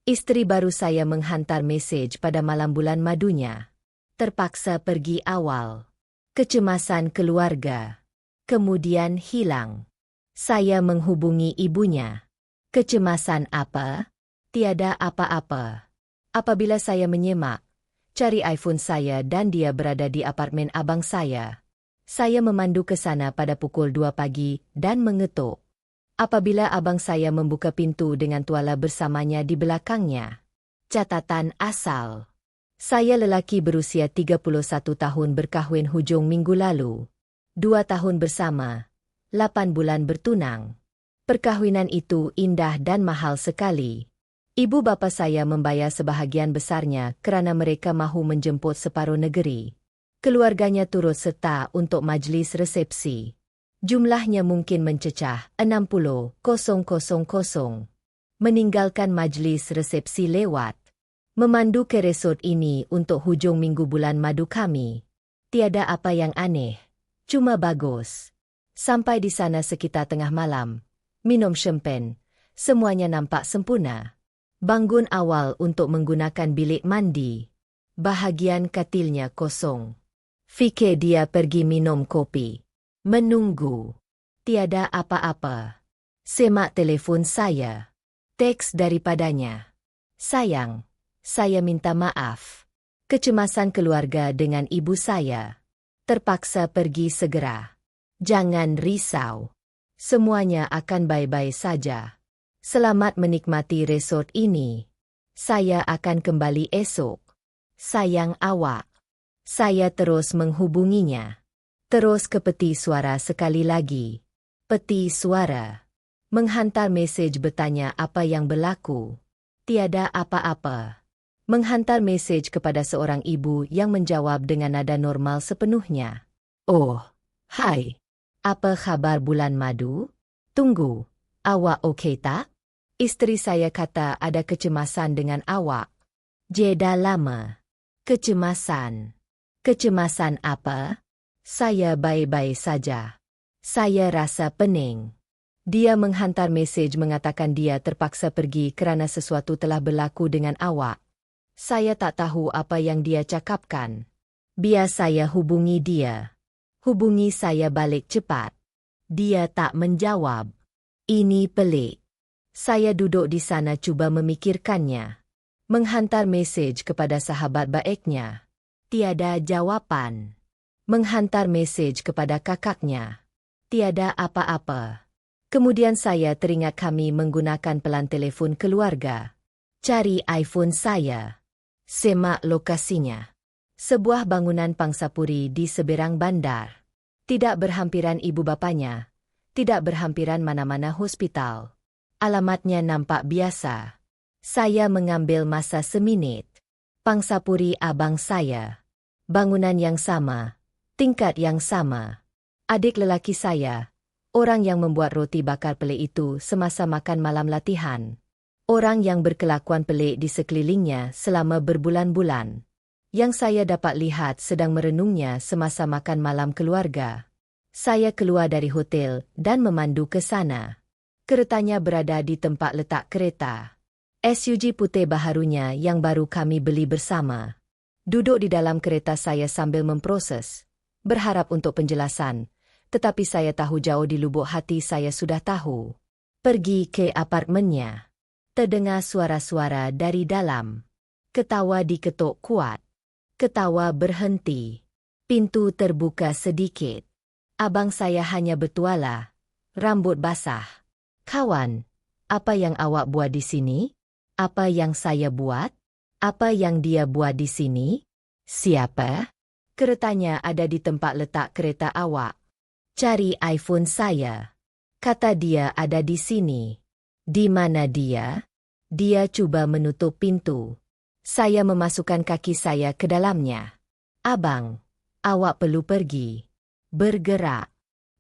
Istri baru saya menghantar mesej pada malam bulan madunya. Terpaksa pergi awal. Kecemasan keluarga. Kemudian hilang. Saya menghubungi ibunya. Kecemasan apa? Tiada apa-apa. Apabila saya menyemak, cari iPhone saya dan dia berada di apartemen abang saya. Saya memandu ke sana pada pukul 2 pagi dan mengetuk. Apabila abang saya membuka pintu dengan tuala bersamanya di belakangnya. Catatan asal. Saya lelaki berusia 31 tahun berkahwin hujung minggu lalu. 2 tahun bersama. 8 bulan bertunang. Perkahwinan itu indah dan mahal sekali. Ibu bapa saya membayar sebahagian besarnya kerana mereka mahu menjemput separuh negeri. Keluarganya turut serta untuk majlis resepsi. Jumlahnya mungkin mencecah 60,000. Meninggalkan majlis resepsi lewat. Memandu ke resort ini untuk hujung minggu bulan madu kami. Tiada apa yang aneh. Cuma bagus. Sampai di sana sekitar tengah malam. Minum champagne. Semuanya nampak sempurna. Bangun awal untuk menggunakan bilik mandi. Bahagian katilnya kosong. Fikir dia pergi minum kopi. Menunggu. Tiada apa-apa. Semak telefon saya. Teks daripadanya. Sayang, saya minta maaf. Kecemasan keluarga dengan ibu saya. Terpaksa pergi segera. Jangan risau. Semuanya akan baik-baik saja. Selamat menikmati resort ini. Saya akan kembali esok. Sayang awak. Saya terus menghubunginya. Terus ke peti suara sekali lagi. Peti suara. Menghantar mesej bertanya apa yang berlaku. Tiada apa-apa. Menghantar mesej kepada seorang ibu yang menjawab dengan nada normal sepenuhnya. Oh, hai. Apa khabar bulan madu? Tunggu, awak okey tak? Isteri saya kata ada kecemasan dengan awak. Jeda lama. Kecemasan. Kecemasan apa? Saya baik-baik saja. Saya rasa pening. Dia menghantar mesej mengatakan dia terpaksa pergi kerana sesuatu telah berlaku dengan awak. Saya tak tahu apa yang dia cakapkan. Biar saya hubungi dia. Hubungi saya balik cepat. Dia tak menjawab. Ini pelik. Saya duduk di sana cuba memikirkannya. Menghantar mesej kepada sahabat baiknya. Tiada jawapan. Menghantar mesej kepada kakaknya. Tiada apa-apa. Kemudian saya teringat kami menggunakan pelan telefon keluarga. Cari iPhone saya. Semak lokasinya. Sebuah bangunan pangsapuri di seberang bandar. Tidak berhampiran ibu bapanya. Tidak berhampiran mana-mana hospital. Alamatnya nampak biasa. Saya mengambil masa seminit. Pangsapuri abang saya. Bangunan yang sama. Tingkat yang sama. Adik lelaki saya, orang yang membuat roti bakar pelik itu semasa makan malam latihan. Orang yang berkelakuan pelik di sekelilingnya selama berbulan-bulan. Yang saya dapat lihat sedang merenungnya semasa makan malam keluarga. Saya keluar dari hotel dan memandu ke sana. Keretanya berada di tempat letak kereta. SUV putih baharunya yang baru kami beli bersama. Duduk di dalam kereta saya sambil memproses. Berharap untuk penjelasan, tetapi saya tahu jauh di lubuk hati saya sudah tahu. Pergi ke apartemennya. Terdengar suara-suara dari dalam. Ketawa diketuk kuat. Ketawa berhenti. Pintu terbuka sedikit. Abang saya hanya bertuala. Rambut basah. Kawan, apa yang awak buat di sini? Apa yang saya buat? Apa yang dia buat di sini? Siapa? Keretanya ada di tempat letak kereta awak. Cari iPhone saya. Kata dia ada di sini. Di mana dia? Dia cuba menutup pintu. Saya memasukkan kaki saya ke dalamnya. Abang, awak perlu pergi. Bergerak.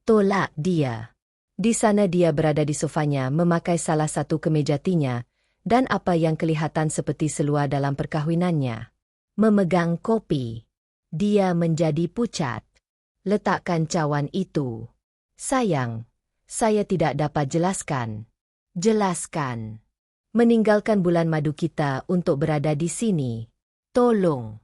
Tolak dia. Di sana dia berada di sofanya memakai salah satu kemeja tinya dan apa yang kelihatan seperti seluar dalam perkahwinannya. Memegang kopi. Dia menjadi pucat. Letakkan cawan itu. Sayang, saya tidak dapat jelaskan. Jelaskan. Meninggalkan bulan madu kita untuk berada di sini. Tolong.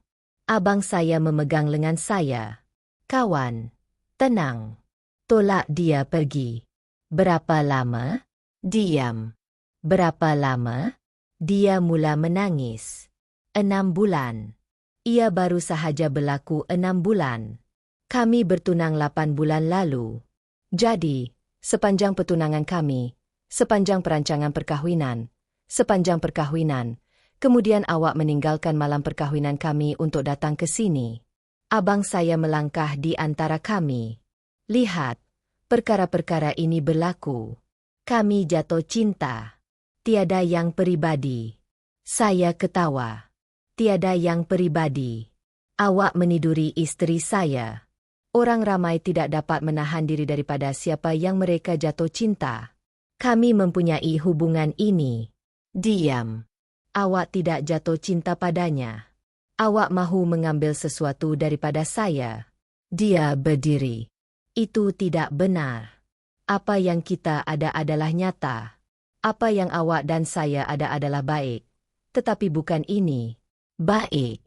Abang saya memegang lengan saya. Kawan, tenang. Tolak dia pergi. Berapa lama? Diam. Berapa lama? Dia mula menangis. 6 bulan. Ia baru sahaja berlaku 6 bulan. Kami bertunang 8 bulan lalu. Jadi, sepanjang pertunangan kami, sepanjang perancangan perkahwinan, kemudian awak meninggalkan malam perkahwinan kami untuk datang ke sini. Abang saya melangkah di antara kami. Lihat, perkara-perkara ini berlaku. Kami jatuh cinta. Tiada yang pribadi. Saya ketawa. Tiada yang pribadi. Awak meniduri istri saya. Orang ramai tidak dapat menahan diri daripada siapa yang mereka jatuh cinta. Kami mempunyai hubungan ini. Diam. Awak tidak jatuh cinta padanya. Awak mahu mengambil sesuatu daripada saya. Dia berdiri. Itu tidak benar. Apa yang kita ada adalah nyata. Apa yang awak dan saya ada adalah baik. Tetapi bukan ini. Baik.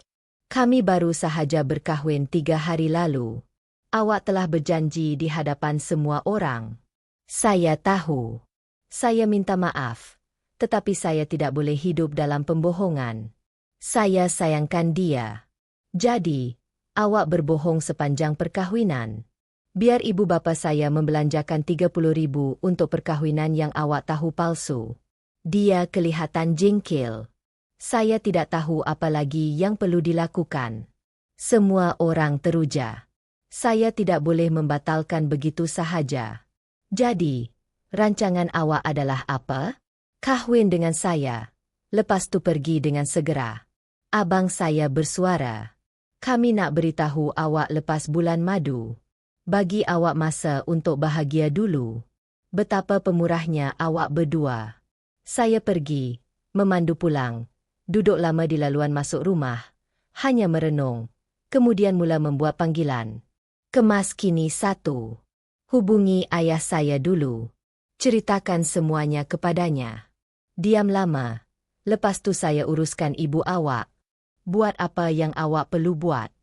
Kami baru sahaja berkahwin 3 hari lalu. Awak telah berjanji di hadapan semua orang. Saya tahu. Saya minta maaf. Tetapi saya tidak boleh hidup dalam pembohongan. Saya sayangkan dia. Jadi, awak berbohong sepanjang perkahwinan. Biar ibu bapa saya membelanjakan 30.000 untuk perkahwinan yang awak tahu palsu. Dia kelihatan jengkel. Saya tidak tahu apa lagi yang perlu dilakukan. Semua orang teruja. Saya tidak boleh membatalkan begitu sahaja. Jadi, rancangan awak adalah apa? Kahwin dengan saya. Lepas tu pergi dengan segera. Abang saya bersuara. Kami nak beritahu awak lepas bulan madu. Bagi awak masa untuk bahagia dulu. Betapa pemurahnya awak berdua. Saya pergi, memandu pulang. Duduk lama di laluan masuk rumah, hanya merenung, kemudian mula membuat panggilan. Kemas kini 1. Hubungi ayah saya dulu. Ceritakan semuanya kepadanya. Diam lama, lepas tu saya uruskan ibu awak. Buat apa yang awak perlu buat.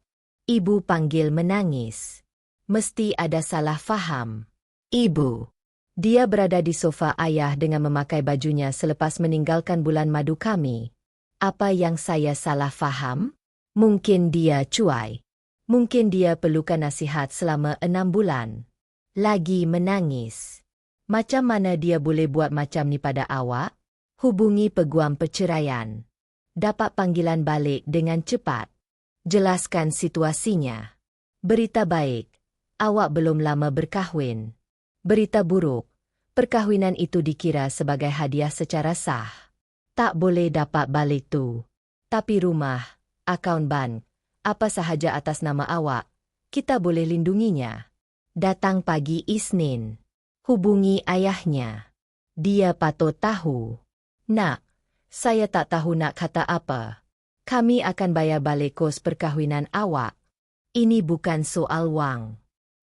Ibu panggil menangis. Mesti ada salah faham. Ibu. Dia berada di sofa ayah dengan memakai bajunya selepas meninggalkan bulan madu kami. Apa yang saya salah faham? Mungkin dia cuai. Mungkin dia perlukan nasihat selama 6 bulan. Lagi menangis. Macam mana dia boleh buat macam ni pada awak? Hubungi peguam perceraian. Dapat panggilan balik dengan cepat. Jelaskan situasinya. Berita baik. Awak belum lama berkahwin. Berita buruk. Perkahwinan itu dikira sebagai hadiah secara sah. Tak boleh dapat balik tu. Tapi rumah, akaun bank, apa sahaja atas nama awak, kita boleh lindunginya. Datang pagi Isnin. Hubungi ayahnya. Dia patut tahu. Nak, saya tak tahu nak kata apa. Kami akan bayar balik kos perkahwinan awak. Ini bukan soal wang.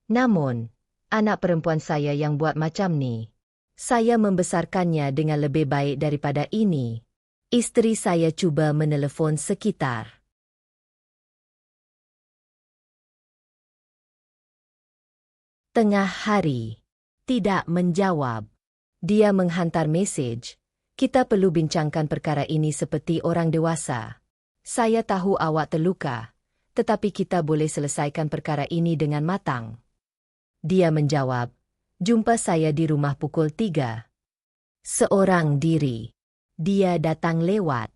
Namun, anak perempuan saya yang buat macam ni. Saya membesarkannya dengan lebih baik daripada ini. Istri saya cuba menelefon sekitar. Tengah hari. Tidak menjawab. Dia menghantar mesej. Kita perlu bincangkan perkara ini seperti orang dewasa. Saya tahu awak terluka, tetapi kita boleh selesaikan perkara ini dengan matang. Dia menjawab, jumpa saya di rumah pukul 3. Seorang diri. Dia datang lewat.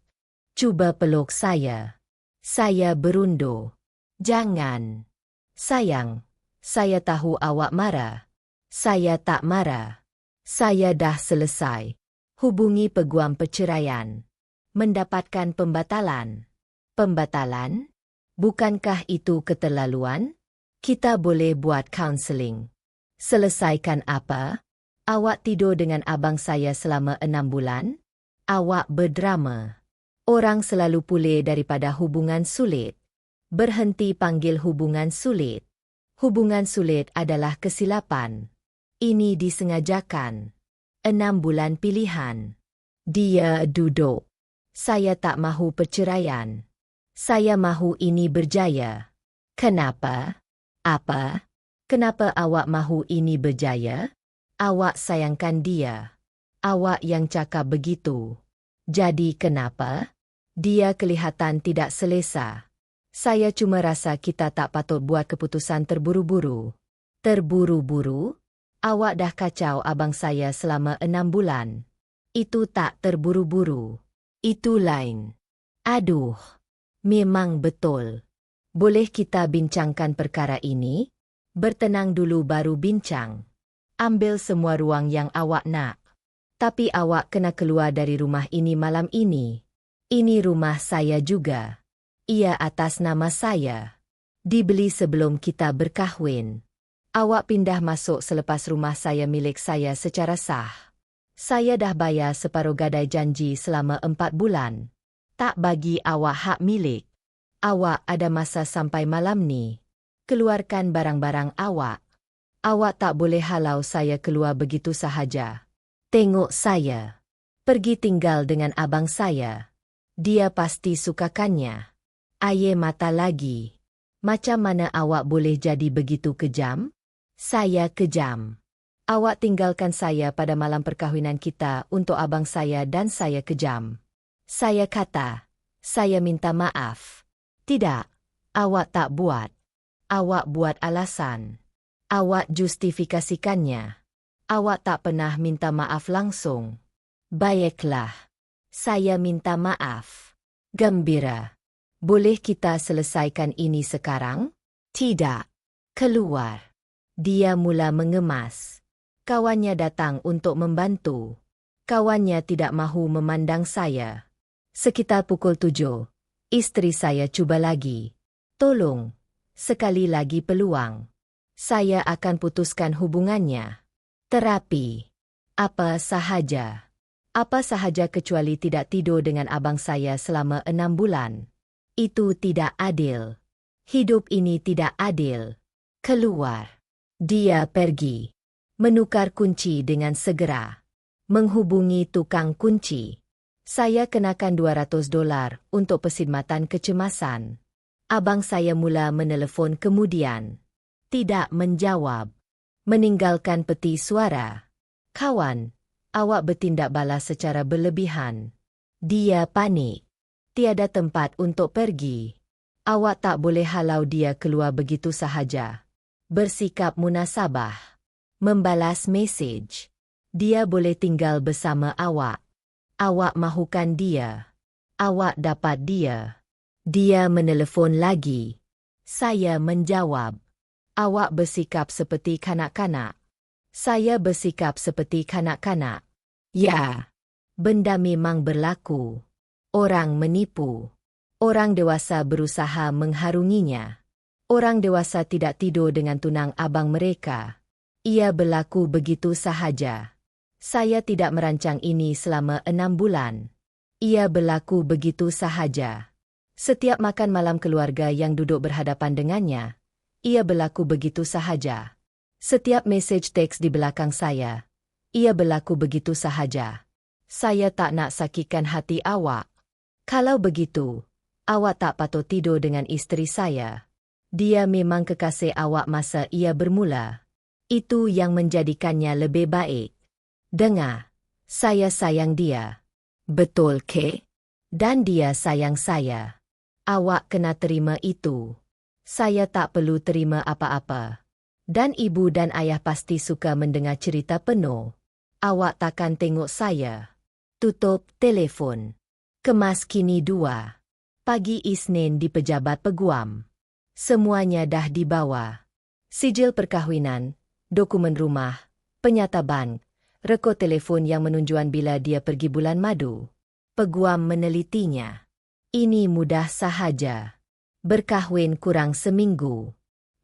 Cuba peluk saya. Saya berundur. Jangan. Sayang, saya tahu awak marah. Saya tak marah. Saya dah selesai. Hubungi peguam perceraian. Mendapatkan pembatalan. Pembatalan? Bukankah itu keterlaluan? Kita boleh buat kaunseling. Selesaikan apa? Awak tidur dengan abang saya selama 6 bulan? Awak berdrama. Orang selalu pulih daripada hubungan sulit. Berhenti panggil hubungan sulit. Hubungan sulit adalah kesilapan. Ini disengajakan. 6 bulan pilihan. Dia duduk. Saya tak mahu perceraian. Saya mahu ini berjaya. Kenapa? Apa? Kenapa awak mahu ini berjaya? Awak sayangkan dia. Awak yang cakap begitu. Jadi kenapa? Dia kelihatan tidak selesa. Saya cuma rasa kita tak patut buat keputusan terburu-buru. Terburu-buru? Awak dah kacau abang saya selama 6 bulan. Itu tak terburu-buru. Itu lain. Aduh. Memang betul. Boleh kita bincangkan perkara ini? Bertenang dulu baru bincang. Ambil semua ruang yang awak nak. Tapi awak kena keluar dari rumah ini malam ini. Ini rumah saya juga. Ia atas nama saya. Dibeli sebelum kita berkahwin. Awak pindah masuk selepas rumah saya milik saya secara sah. Saya dah bayar separuh gadai janji selama 4 bulan. Tak bagi awak hak milik. Awak ada masa sampai malam ni. Keluarkan barang-barang awak. Awak tak boleh halau saya keluar begitu sahaja. Tengok saya. Pergi tinggal dengan abang saya. Dia pasti sukakannya. Air mata lagi. Macam mana awak boleh jadi begitu kejam? Saya kejam. Awak tinggalkan saya pada malam perkahwinan kita untuk abang saya dan saya kejam. Saya kata, saya minta maaf. Tidak, awak tak buat. Awak buat alasan. Awak justifikasikannya. Awak tak pernah minta maaf langsung. Baiklah. Saya minta maaf. Gembira. Boleh kita selesaikan ini sekarang? Tidak. Keluar. Dia mula mengemas. Kawannya datang untuk membantu. Kawannya tidak mahu memandang saya. Sekitar pukul 7, istri saya cuba lagi. Tolong, sekali lagi peluang. Saya akan putuskan hubungannya. Terapi. Apa sahaja. Apa sahaja kecuali tidak tidur dengan abang saya selama 6 bulan. Itu tidak adil. Hidup ini tidak adil. Keluar. Dia pergi. Menukar kunci dengan segera. Menghubungi tukang kunci. Saya kenakan $200 untuk perkhidmatan kecemasan. Abang saya mula menelefon kemudian. Tidak menjawab. Meninggalkan peti suara. Kawan, awak bertindak balas secara berlebihan. Dia panik. Tiada tempat untuk pergi. Awak tak boleh halau dia keluar begitu sahaja. Bersikap munasabah. Membalas mesej. Dia boleh tinggal bersama awak. Awak mahukan dia. Awak dapat dia. Dia menelefon lagi. Saya menjawab. Awak bersikap seperti kanak-kanak. Saya bersikap seperti kanak-kanak. Ya. Benda memang berlaku. Orang menipu. Orang dewasa berusaha mengharunginya. Orang dewasa tidak tidur dengan tunang abang mereka. Ia berlaku begitu sahaja. Saya tidak merancang ini selama 6 bulan. Ia berlaku begitu sahaja. Setiap makan malam keluarga yang duduk berhadapan dengannya, ia berlaku begitu sahaja. Setiap mesej teks di belakang saya, ia berlaku begitu sahaja. Saya tak nak sakitkan hati awak. Kalau begitu, awak tak patut tidur dengan isteri saya. Dia memang kekasih awak masa ia bermula. Itu yang menjadikannya lebih baik. Dengar, saya sayang dia. Betul ke? Dan dia sayang saya. Awak kena terima itu. Saya tak perlu terima apa-apa. Dan ibu dan ayah pasti suka mendengar cerita penuh. Awak takkan tengok saya. Tutup telefon. Kemas kini 2. Pagi Isnin di Pejabat Peguam. Semuanya dah dibawa. Sijil perkahwinan, dokumen rumah, penyata bank, rekod telefon yang menunjukkan bila dia pergi bulan madu. Peguam menelitinya. Ini mudah sahaja. Berkahwin kurang seminggu.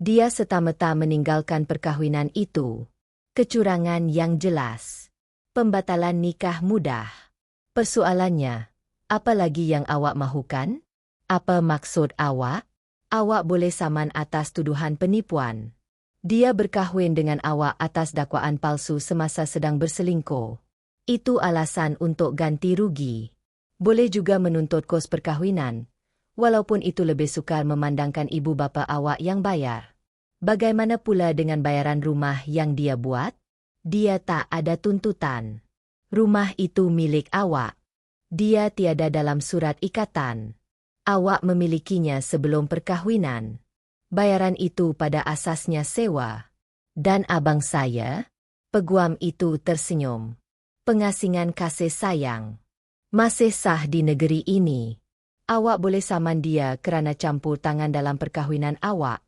Dia serta-merta meninggalkan perkahwinan itu. Kecurangan yang jelas. Pembatalan nikah mudah. Persoalannya, apa lagi yang awak mahukan? Apa maksud awak? Awak boleh saman atas tuduhan penipuan. Dia berkahwin dengan awak atas dakwaan palsu semasa sedang berselingkuh. Itu alasan untuk ganti rugi. Boleh juga menuntut kos perkahwinan, walaupun itu lebih sukar memandangkan ibu bapa awak yang bayar. Bagaimana pula dengan bayaran rumah yang dia buat? Dia tak ada tuntutan. Rumah itu milik awak. Dia tiada dalam surat ikatan. Awak memilikinya sebelum perkahwinan. Bayaran itu pada asasnya sewa. Dan abang saya? Peguam itu tersenyum. Pengasingan kasih sayang. Masih sah di negeri ini. Awak boleh saman dia kerana campur tangan dalam perkahwinan awak.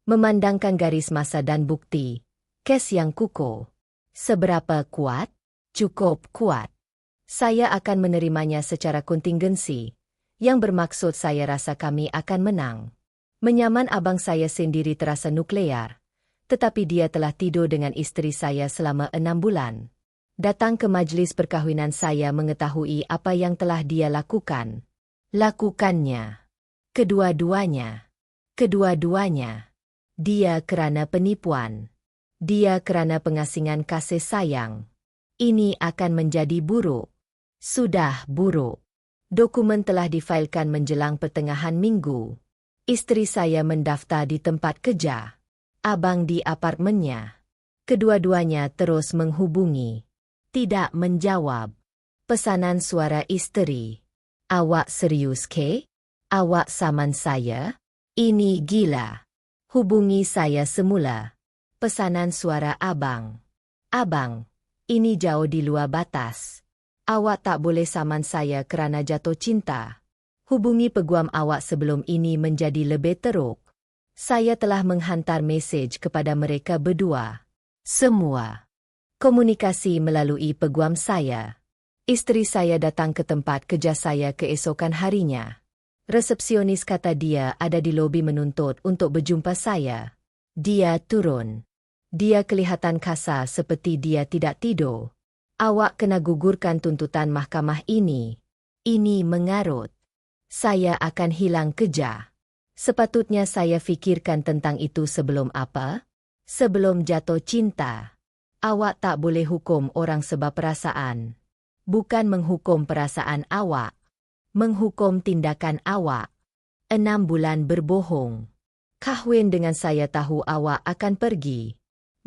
Memandangkan garis masa dan bukti. Kes yang kukuh. Seberapa kuat? Cukup kuat. Saya akan menerimanya secara kontingensi. Yang bermaksud saya rasa kami akan menang. Menyaman abang saya sendiri terasa nuklear. Tetapi dia telah tidur dengan isteri saya selama 6 bulan. Datang ke majlis perkahwinan saya mengetahui apa yang telah dia lakukan. Lakukannya. Kedua-duanya. Kedua-duanya. Dia kerana penipuan. Dia kerana pengasingan kasih sayang. Ini akan menjadi buruk. Sudah buruk. Dokumen telah difailkan menjelang pertengahan minggu. Isteri saya mendaftar di tempat kerja. Abang di apartemennya. Kedua-duanya terus menghubungi. Tidak menjawab. Pesanan suara isteri. Awak serius ke? Awak saman saya? Ini gila. Hubungi saya semula. Pesanan suara abang. Abang, ini jauh di luar batas. Awak tak boleh saman saya kerana jatuh cinta. Hubungi peguam awak sebelum ini menjadi lebih teruk. Saya telah menghantar mesej kepada mereka berdua. Semua. Komunikasi melalui peguam saya. Isteri saya datang ke tempat kerja saya keesokan harinya. Resepsionis kata dia ada di lobi menuntut untuk berjumpa saya. Dia turun. Dia kelihatan kasar seperti dia tidak tidur. Awak kena gugurkan tuntutan mahkamah ini. Ini mengarut. Saya akan hilang kerja. Sepatutnya saya fikirkan tentang itu sebelum apa? Sebelum jatuh cinta. Awak tak boleh hukum orang sebab perasaan. Bukan menghukum perasaan awak. Menghukum tindakan awak. 6 bulan berbohong. Kahwin dengan saya tahu awak akan pergi.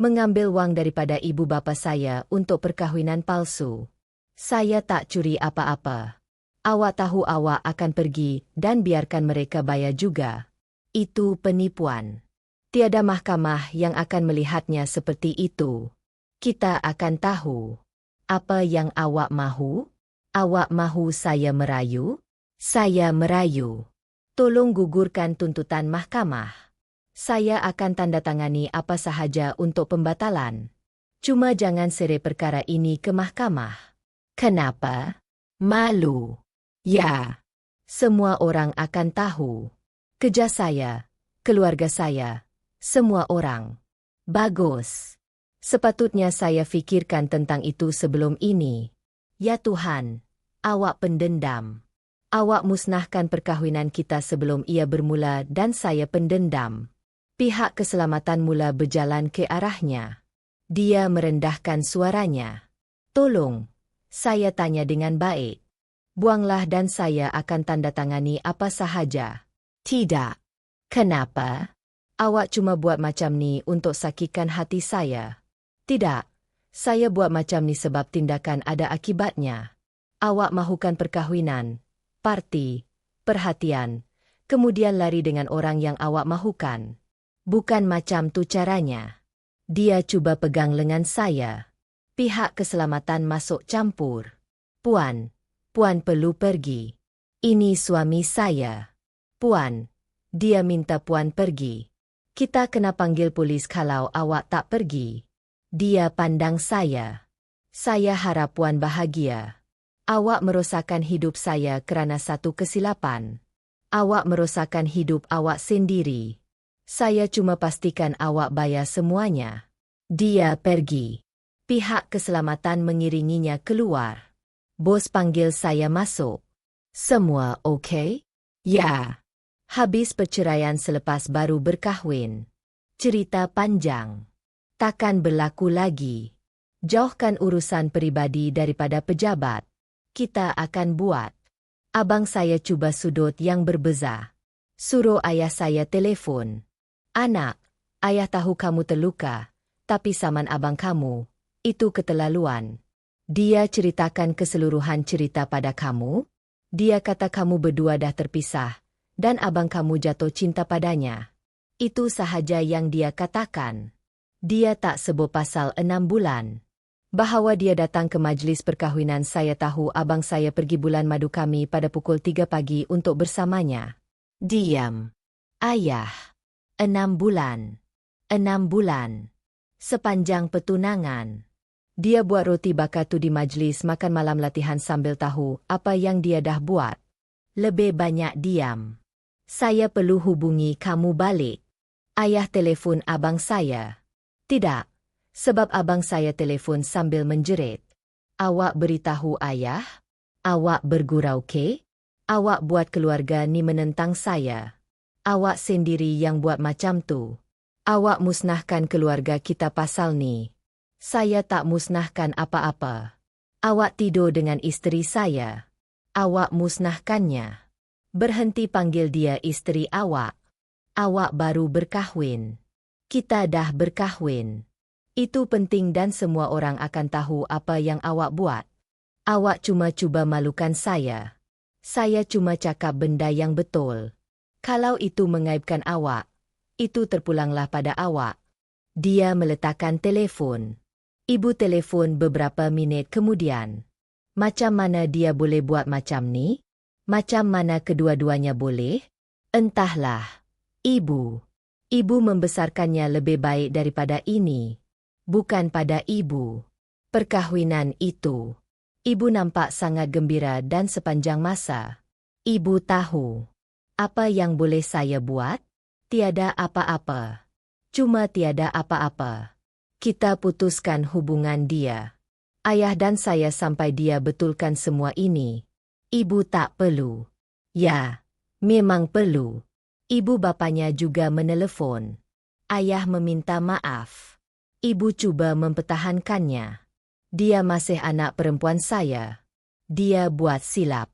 Mengambil wang daripada ibu bapa saya untuk perkahwinan palsu. Saya tak curi apa-apa. Awak tahu awak akan pergi dan biarkan mereka bayar juga. Itu penipuan. Tiada mahkamah yang akan melihatnya seperti itu. Kita akan tahu. Apa yang awak mahu? Awak mahu saya merayu? Saya merayu. Tolong gugurkan tuntutan mahkamah. Saya akan tandatangani apa sahaja untuk pembatalan. Cuma jangan seret perkara ini ke mahkamah. Kenapa? Malu. Ya. Semua orang akan tahu. Kerja saya, keluarga saya, semua orang. Bagus. Sepatutnya saya fikirkan tentang itu sebelum ini. Ya Tuhan, awak pendendam. Awak musnahkan perkahwinan kita sebelum ia bermula dan saya pendendam. Pihak keselamatan mula berjalan ke arahnya. Dia merendahkan suaranya. Tolong, saya tanya dengan baik. Buanglah dan saya akan tandatangani apa sahaja. Tidak. Kenapa? Awak cuma buat macam ni untuk sakitkan hati saya. Tidak. Saya buat macam ni sebab tindakan ada akibatnya. Awak mahukan perkahwinan, parti, perhatian, kemudian lari dengan orang yang awak mahukan. Bukan macam tu caranya. Dia cuba pegang lengan saya. Pihak keselamatan masuk campur. Puan perlu pergi. Ini suami saya. Puan, dia minta Puan pergi. Kita kena panggil polis kalau awak tak pergi. Dia pandang saya. Saya harap Puan bahagia. Awak merosakkan hidup saya kerana satu kesilapan. Awak merosakkan hidup awak sendiri. Saya cuma pastikan awak bayar semuanya. Dia pergi. Pihak keselamatan mengiringinya keluar. Bos panggil saya masuk. Semua okey? Ya. Habis perceraian selepas baru berkahwin. Cerita panjang. Takkan berlaku lagi. Jauhkan urusan pribadi daripada pejabat. Kita akan buat. Abang saya cuba sudut yang berbeza. Suruh ayah saya telefon. Anak, ayah tahu kamu terluka, tapi saman abang kamu, itu keterlaluan. Dia ceritakan keseluruhan cerita pada kamu? Dia kata kamu berdua dah terpisah, dan abang kamu jatuh cinta padanya. Itu sahaja yang dia katakan. Dia tak sebut pasal 6 bulan. Bahawa dia datang ke majlis perkahwinan saya tahu abang saya pergi bulan madu kami pada pukul 3 pagi untuk bersamanya. Diam. Ayah. 6 bulan. 6 bulan. Sepanjang petunangan. Dia buat roti bakar tu di majlis makan malam latihan sambil tahu apa yang dia dah buat. Lebih banyak diam. Saya perlu hubungi kamu balik. Ayah telefon abang saya. Tidak. Sebab abang saya telefon sambil menjerit. Awak beritahu ayah? Awak bergurau ke? Awak buat keluarga ni menentang saya. Awak sendiri yang buat macam tu. Awak musnahkan keluarga kita pasal ni. Saya tak musnahkan apa-apa. Awak tidur dengan isteri saya. Awak musnahkannya. Berhenti panggil dia isteri awak. Awak baru berkahwin. Kita dah berkahwin. Itu penting dan semua orang akan tahu apa yang awak buat. Awak cuma cuba malukan saya. Saya cuma cakap benda yang betul. Kalau itu mengaibkan awak, itu terpulanglah pada awak. Dia meletakkan telefon. Ibu telefon beberapa minit kemudian. Macam mana dia boleh buat macam ni? Macam mana kedua-duanya boleh? Entahlah. Ibu. Ibu membesarkannya lebih baik daripada ini. Bukan pada ibu. Perkahwinan itu. Ibu nampak sangat gembira dan sepanjang masa. Ibu tahu. Apa yang boleh saya buat? Tiada apa-apa. Cuma tiada apa-apa. Kita putuskan hubungan dia. Ayah dan saya sampai dia betulkan semua ini. Ibu tak perlu. Ya, memang perlu. Ibu bapanya juga menelefon. Ayah meminta maaf. Ibu cuba mempertahankannya. Dia masih anak perempuan saya. Dia buat silap.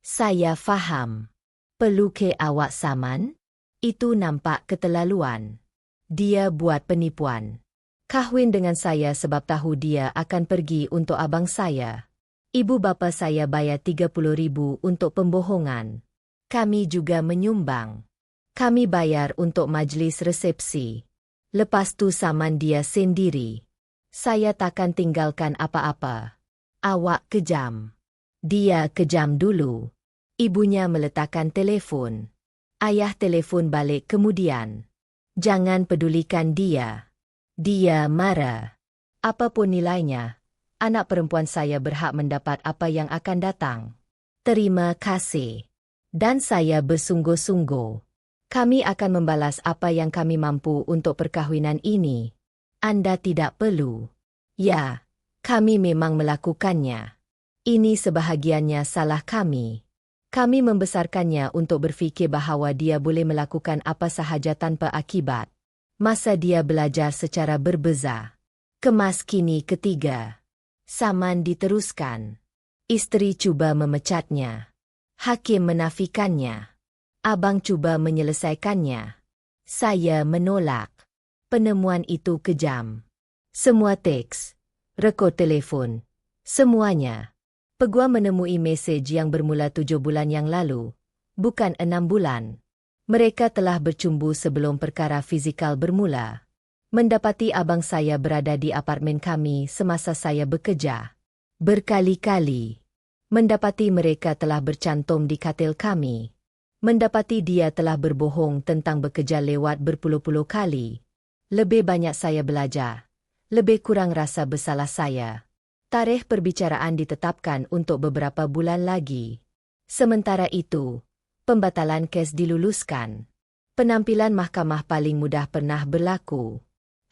Saya faham. Perlu ke awak saman? Itu nampak keterlaluan. Dia buat penipuan. Kahwin dengan saya sebab tahu dia akan pergi untuk abang saya. Ibu bapa saya bayar 30,000 untuk pembohongan. Kami juga menyumbang. Kami bayar untuk majlis resepsi. Lepas tu saman dia sendiri. Saya takkan tinggalkan apa-apa. Awak kejam. Dia kejam dulu. Ibunya meletakkan telefon. Ayah telefon balik kemudian. Jangan pedulikan dia. Dia marah. Apapun nilainya, anak perempuan saya berhak mendapat apa yang akan datang. Terima kasih. Dan saya bersungguh-sungguh. Kami akan membalas apa yang kami mampu untuk perkahwinan ini. Anda tidak perlu. Ya, kami memang melakukannya. Ini sebahagiannya salah kami. Kami membesarkannya untuk berfikir bahawa dia boleh melakukan apa sahaja tanpa akibat. Masa dia belajar secara berbeza. Kemas kini ketiga. Saman diteruskan. Isteri cuba memecatnya. Hakim menafikannya. Abang cuba menyelesaikannya. Saya menolak. Penemuan itu kejam. Semua teks, rekod telefon, semuanya. Peguam menemui mesej yang bermula 7 bulan yang lalu, bukan 6 bulan. Mereka telah bercumbu sebelum perkara fizikal bermula. Mendapati abang saya berada di apartmen kami semasa saya bekerja. Berkali-kali. Mendapati mereka telah bercantum di katil kami. Mendapati dia telah berbohong tentang bekerja lewat berpuluh-puluh kali. Lebih banyak saya belajar. Lebih kurang rasa bersalah saya. Tarikh perbicaraan ditetapkan untuk beberapa bulan lagi. Sementara itu, pembatalan kes diluluskan. Penampilan mahkamah paling mudah pernah berlaku.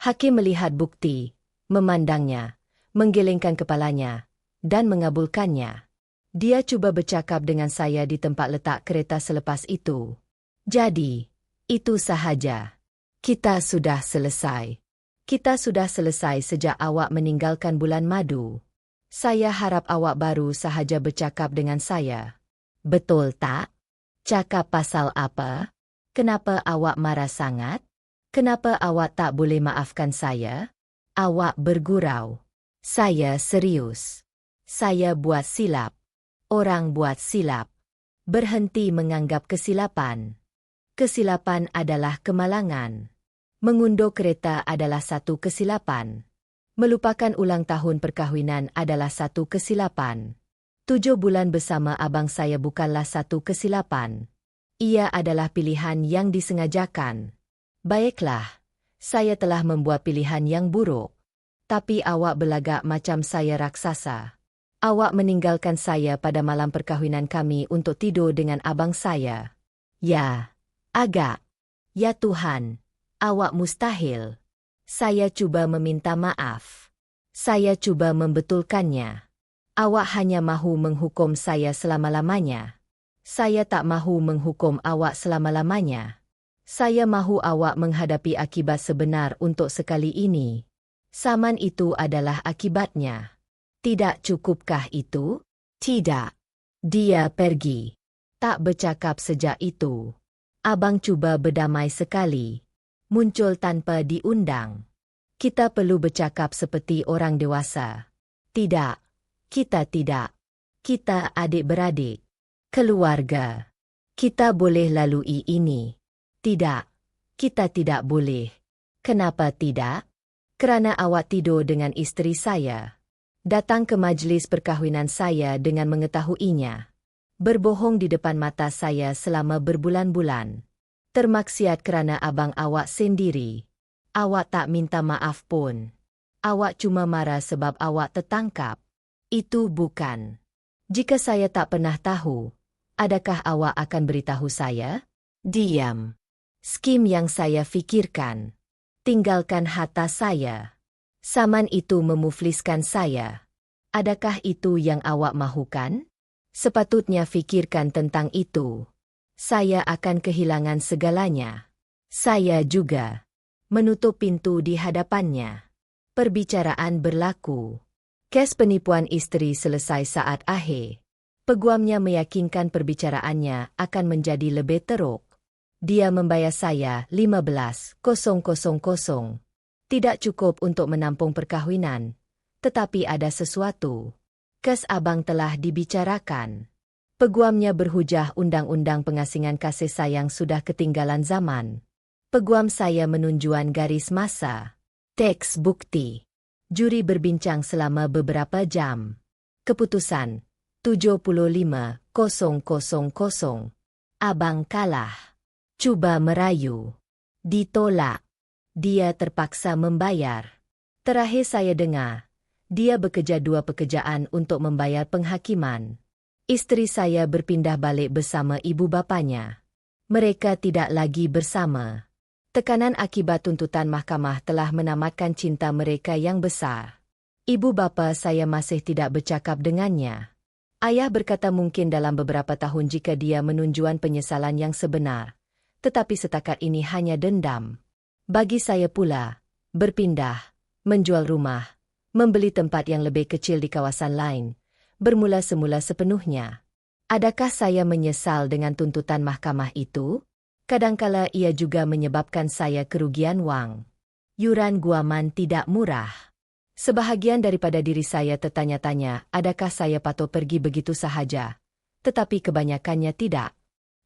Hakim melihat bukti, memandangnya, menggelengkan kepalanya, dan mengabulkannya. Dia cuba bercakap dengan saya di tempat letak kereta selepas itu. Jadi, itu sahaja. Kita sudah selesai. Kita sudah selesai sejak awak meninggalkan bulan madu. Saya harap awak baru sahaja bercakap dengan saya. Betul tak? Cakap pasal apa? Kenapa awak marah sangat? Kenapa awak tak boleh maafkan saya? Awak bergurau. Saya serius. Saya buat silap. Orang buat silap. Berhenti menganggap kesilapan. Kesilapan adalah kemalangan. Mengundur kereta adalah satu kesilapan. Melupakan ulang tahun perkahwinan adalah satu kesilapan. 7 bulan bersama abang saya bukanlah satu kesilapan. Ia adalah pilihan yang disengajakan. Baiklah, saya telah membuat pilihan yang buruk. Tapi awak berlagak macam saya raksasa. Awak meninggalkan saya pada malam perkahwinan kami untuk tidur dengan abang saya. Ya, agak. Ya Tuhan. Awak mustahil. Saya cuba meminta maaf. Saya cuba membetulkannya. Awak hanya mahu menghukum saya selama-lamanya. Saya tak mahu menghukum awak selama-lamanya. Saya mahu awak menghadapi akibat sebenar untuk sekali ini. Saman itu adalah akibatnya. Tidak cukupkah itu? Tidak. Dia pergi. Tak bercakap sejak itu. Abang cuba berdamai sekali. Muncul tanpa diundang. Kita perlu bercakap seperti orang dewasa. Tidak. Kita tidak. Kita adik-beradik. Keluarga. Kita boleh lalui ini. Tidak. Kita tidak boleh. Kenapa tidak? Kerana awak tidur dengan isteri saya. Datang ke majlis perkahwinan saya dengan mengetahuinya. Berbohong di depan mata saya selama berbulan-bulan. Termaksiat kerana abang awak sendiri. Awak tak minta maaf pun. Awak cuma marah sebab awak tertangkap. Itu bukan. Jika saya tak pernah tahu, adakah awak akan beritahu saya? Diam. Skim yang saya fikirkan. Tinggalkan harta saya. Saman itu memufliskan saya. Adakah itu yang awak mahukan? Sepatutnya fikirkan tentang itu. Saya akan kehilangan segalanya. Saya juga. Menutup pintu di hadapannya. Perbicaraan berlaku. Kes penipuan isteri selesai saat akhir. Peguamnya meyakinkan perbicaraannya akan menjadi lebih teruk. Dia membayar saya 15,000. Tidak cukup untuk menampung perkahwinan. Tetapi ada sesuatu. Kes abang telah dibicarakan. Peguamnya berhujah undang-undang pengasingan kasih sayang sudah ketinggalan zaman. Peguam saya menunjuan garis masa. Teks bukti. Juri berbincang selama beberapa jam. Keputusan 75,000. Abang kalah. Cuba merayu. Ditolak. Dia terpaksa membayar. Terakhir saya dengar, dia bekerja 2 pekerjaan untuk membayar penghakiman. Isteri saya berpindah balik bersama ibu bapanya. Mereka tidak lagi bersama. Tekanan akibat tuntutan mahkamah telah menamatkan cinta mereka yang besar. Ibu bapa saya masih tidak bercakap dengannya. Ayah berkata mungkin dalam beberapa tahun jika dia menunjukkan penyesalan yang sebenar. Tetapi setakat ini hanya dendam. Bagi saya pula, berpindah, menjual rumah, membeli tempat yang lebih kecil di kawasan lain, bermula semula sepenuhnya. Adakah saya menyesal dengan tuntutan mahkamah itu? Kadangkala ia juga menyebabkan saya kerugian wang. Yuran guaman tidak murah. Sebahagian daripada diri saya tertanya-tanya, adakah saya patut pergi begitu sahaja? Tetapi kebanyakannya tidak.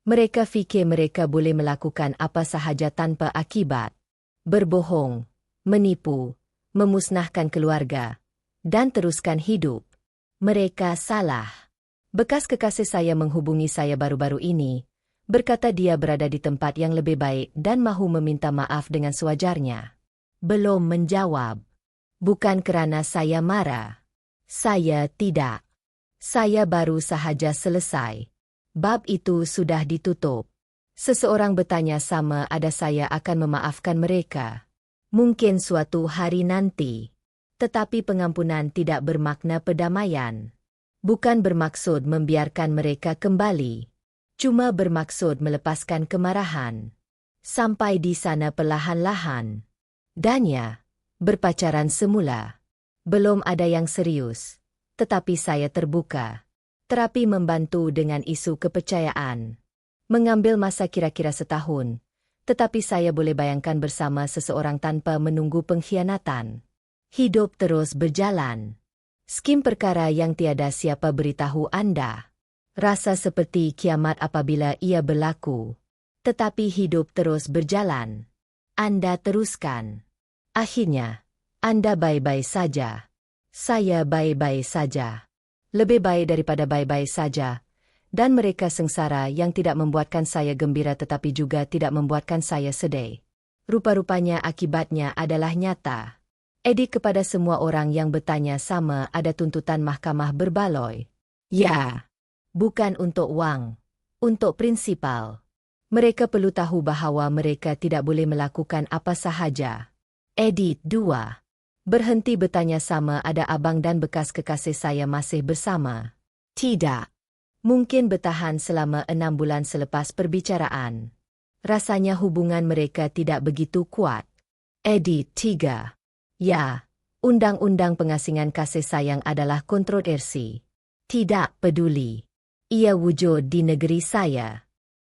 Mereka fikir mereka boleh melakukan apa sahaja tanpa akibat. Berbohong, menipu, memusnahkan keluarga, dan teruskan hidup. Mereka salah. Bekas kekasih saya menghubungi saya baru-baru ini, berkata dia berada di tempat yang lebih baik dan mahu meminta maaf dengan sewajarnya. Belum menjawab. Bukan kerana saya marah. Saya tidak. Saya baru sahaja selesai. Bab itu sudah ditutup. Seseorang bertanya sama ada saya akan memaafkan mereka. Mungkin suatu hari nanti. Tetapi pengampunan tidak bermakna perdamaian. Bukan bermaksud membiarkan mereka kembali. Cuma bermaksud melepaskan kemarahan. Sampai di sana perlahan-lahan. Dan ya, Berpacaran semula. Belum ada yang serius. Tetapi saya terbuka. Terapi membantu dengan isu kepercayaan. Mengambil masa kira-kira setahun. Tetapi saya boleh bayangkan bersama seseorang tanpa menunggu pengkhianatan. Hidup terus berjalan. Skim perkara yang tiada siapa beritahu Anda. Rasa seperti kiamat apabila ia berlaku. Tetapi hidup terus berjalan. Anda teruskan. Akhirnya, Anda baik-baik saja. Saya baik-baik saja. Lebih baik daripada baik-baik saja. Dan mereka sengsara yang tidak membuatkan saya gembira tetapi juga tidak membuatkan saya sedih. Rupa-rupanya akibatnya adalah nyata. Edik kepada semua orang yang bertanya sama ada tuntutan mahkamah berbaloi. Ya, bukan untuk wang, untuk prinsipal. Mereka perlu tahu bahawa mereka tidak boleh melakukan apa sahaja. Edit 2. Berhenti bertanya sama ada abang dan bekas kekasih saya masih bersama. Tidak. Mungkin bertahan selama 6 bulan selepas perbicaraan. Rasanya hubungan mereka tidak begitu kuat. Edit 3. Ya, undang-undang pengasingan kasih sayang adalah kontroversi. Tidak peduli. Ia wujud di negeri saya.